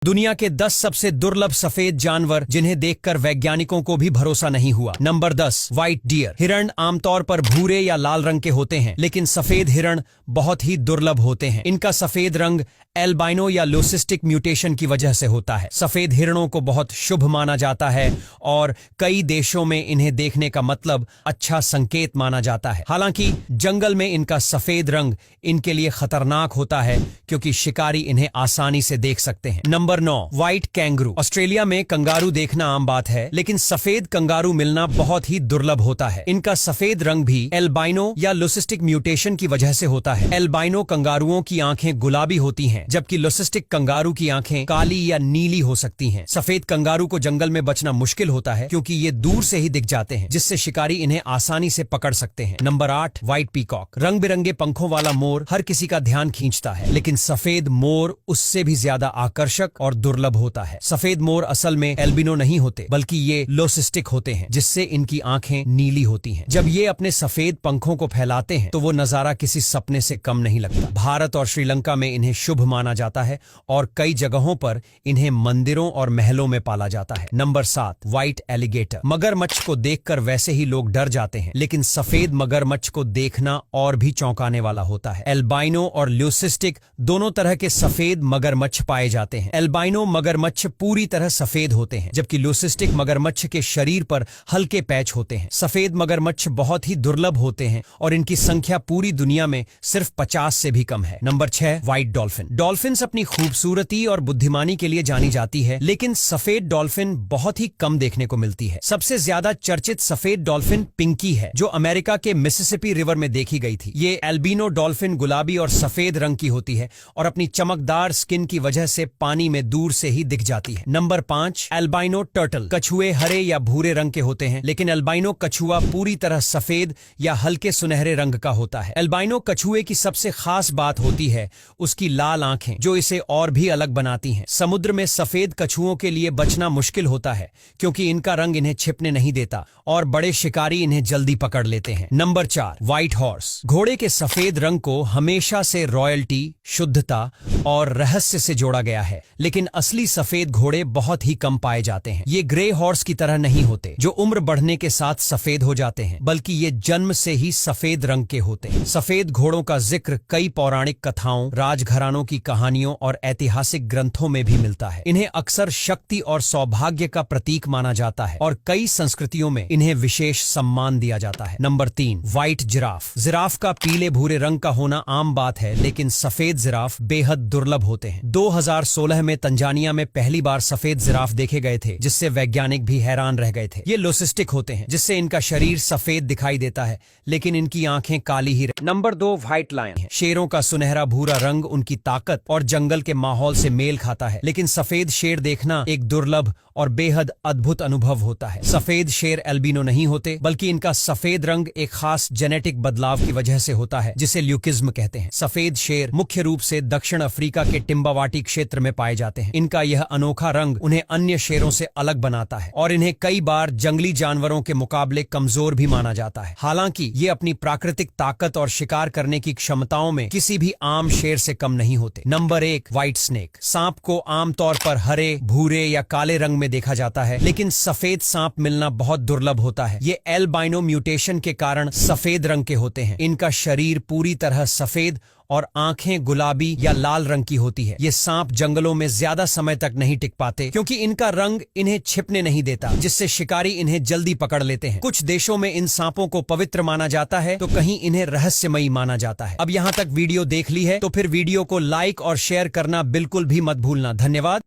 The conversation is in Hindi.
दुनिया के 10 सबसे दुर्लभ सफेद जानवर जिन्हें देखकर वैज्ञानिकों को भी भरोसा नहीं हुआ। Number 10, white deer. हिरण आमतौर पर भूरे या लाल रंग के होते हैं, लेकिन सफेद हिरण बहुत ही दुर्लभ होते हैं। इनका सफेद रंग एल्बाइनो या लुसिस्टिक म्यूटेशन की वजह से होता है। सफेद हिरणों को बहुत शुभ माना जाता है और कई देशों में इन्हें देखने का मतलब अच्छा संकेत माना जाता है। हालांकि जंगल में इनका सफेद रंग इनके लिए खतरनाक होता है क्योंकि शिकारी इन्हें आसानी से देख सकते हैं। Number 9, white kangaroo. ऑस्ट्रेलिया में कंगारू देखना आम बात है, लेकिन सफेद कंगारू मिलना बहुत ही दुर्लभ होता है। इनका सफेद रंग भी एल्बाइनो या लुसिस्टिक म्यूटेशन की वजह से होता है। एल्बाइनो कंगारुओं की आंखें गुलाबी होती हैं, जबकि लुसिस्टिक कंगारू की आंखें काली या नीली हो सकती हैं। सफेद कंगारू को जंगल में बचना मुश्किल होता है क्योंकि ये दूर से ही दिख जाते हैं, जिससे शिकारी इन्हें आसानी से पकड़ सकते हैं। Number 8, white peacock. रंग बिरंगे पंखों वाला मोर हर किसी का ध्यान खींचता है, लेकिन सफेद मोर उससे भी ज्यादा आकर्षक और दुर्लभ होता है। सफेद मोर असल में एल्बिनो नहीं होते, बल्कि ये लुसिस्टिक होते हैं, जिससे इनकी आंखें नीली होती हैं। जब ये अपने सफेद पंखों को फैलाते हैं तो वो नजारा किसी सपने से कम नहीं लगता। भारत और श्रीलंका में इन्हें शुभ माना जाता है और कई जगहों पर इन्हें मंदिरों और महलों में पाला जाता है। Number 7, white alligator. मगरमच्छ को देखकर वैसे ही लोग डर जाते हैं, लेकिन सफेद मगरमच्छ को देखना और भी चौंकाने वाला होता है। एल्बाइनो और ल्यूसिस्टिक दोनों तरह के सफेद मगरमच्छ पाए जाते हैं। एल्बाइनो मगरमच्छ पूरी तरह सफेद होते हैं, जबकि ल्यूसिस्टिक मगरमच्छ के शरीर पर हल्के पैच होते हैं। सफेद मगरमच्छ बहुत ही दुर्लभ होते हैं और इनकी संख्या पूरी दुनिया में सिर्फ 50 से भी कम है। Number 6, white dolphin. डॉल्फिन अपनी खूबसूरती और बुद्धिमानी के लिए जानी जाती है, लेकिन सफेद डॉल्फिन बहुत ही कम देखने को मिलती है। सबसे ज्यादा चर्चित सफेद डॉल्फिन पिंकी है, जो अमेरिका के मिसिसिपी रिवर में देखी गई थी। ये एल्बिनो डॉल्फिन गुलाबी और सफेद रंग की होती है और अपनी चमकदार स्किन की वजह से पानी में दूर से ही दिख जाती है। Number 5, albino turtle. कछुए हरे या भूरे रंग के होते हैं, लेकिन एल्बाइनो कछुआ पूरी तरह सफेद या हल्के सुनहरे रंग का होता है। एल्बाइनो कछुए की सबसे खास बात होती है उसकी लाल आंखें, जो इसे और भी अलग बनाती हैं। समुद्र में सफेद कछुओं के लिए बचना मुश्किल होता है क्योंकि इनका रंग इन्हें छिपने नहीं देता और बड़े शिकारी इन्हें जल्दी पकड़ लेते हैं। Number 4, white horse. घोड़े के सफेद रंग को हमेशा से रॉयल्टी, शुद्धता और रहस्य से जोड़ा गया है, लेकिन असली सफेद घोड़े बहुत ही कम पाए जाते हैं। ये ग्रे हॉर्स की तरह नहीं होते, जो उम्र बढ़ने के साथ सफेद हो जाते हैं, बल्कि ये जन्म से ही सफेद रंग के होते हैं। सफेद घोड़ों का जिक्र कई पौराणिक कथाओं, राजघरानों की कहानियों और ऐतिहासिक ग्रंथों में भी मिलता है। इन्हें अक्सर शक्ति और सौभाग्य का प्रतीक माना जाता है और कई संस्कृतियों में इन्हें विशेष सम्मान दिया जाता है। Number 3, white giraffe. जिराफ का पीले भूरे रंग का होना आम बात है, लेकिन सफेद जिराफ बेहद दुर्लभ होते हैं। 2016 में तंजानिया में पहली बार सफेद जिराफ देखे गए थे, जिससे वैज्ञानिक भी हैरान रह गए थे। ये लुसिस्टिक होते हैं, जिससे इनका शरीर सफेद दिखाई देता है, लेकिन इनकी आंखें काली ही। नंबर 2, व्हाइट लायन है। शेरों का सुनहरा भूरा रंग उनकी ताकत और जंगल के माहौल से मेल खाता है, लेकिन सफेद शेर देखना एक दुर्लभ और बेहद अद्भुत अनुभव होता है। सफेद शेर एल्बिनो नहीं होते, बल्कि इनका सफेद रंग एक खास जेनेटिक बदलाव की वजह से होता है, जिसे ल्यूकिज्म कहते हैं। सफेद शेर मुख्य रूप से दक्षिण अफ्रीका के टिम्बावाटी क्षेत्र में पाए जाते हैं। इनका यह अनोखा रंग उन्हें अन्य शेरों से अलग बनाता है और इन्हें कई बार जंगली जानवरों के मुकाबले कमजोर भी माना जाता है। हालांकि ये अपनी प्राकृतिक ताकत और शिकार करने की क्षमताओं में किसी भी आम शेर से कम नहीं होते। Number 1, white snake. सांप को आमतौर पर हरे, भूरे या काले रंग में देखा जाता है, लेकिन सफेद सांप मिलना बहुत दुर्लभ होता है। ये एल्बाइनो म्यूटेशन के कारण सफेद रंग के होते हैं। इनका शरीर पूरी तरह सफेद और आंखें गुलाबी या लाल रंग की होती है। ये सांप जंगलों में ज्यादा समय तक नहीं टिक पाते क्योंकि इनका रंग इन्हें छिपने नहीं देता, जिससे शिकारी इन्हें जल्दी पकड़ लेते हैं। कुछ देशों में इन सांपों को पवित्र माना जाता है, तो कहीं इन्हें रहस्यमयी माना जाता है। अब यहाँ तक वीडियो देख ली है तो फिर वीडियो को लाइक और शेयर करना बिल्कुल भी मत भूलना। धन्यवाद।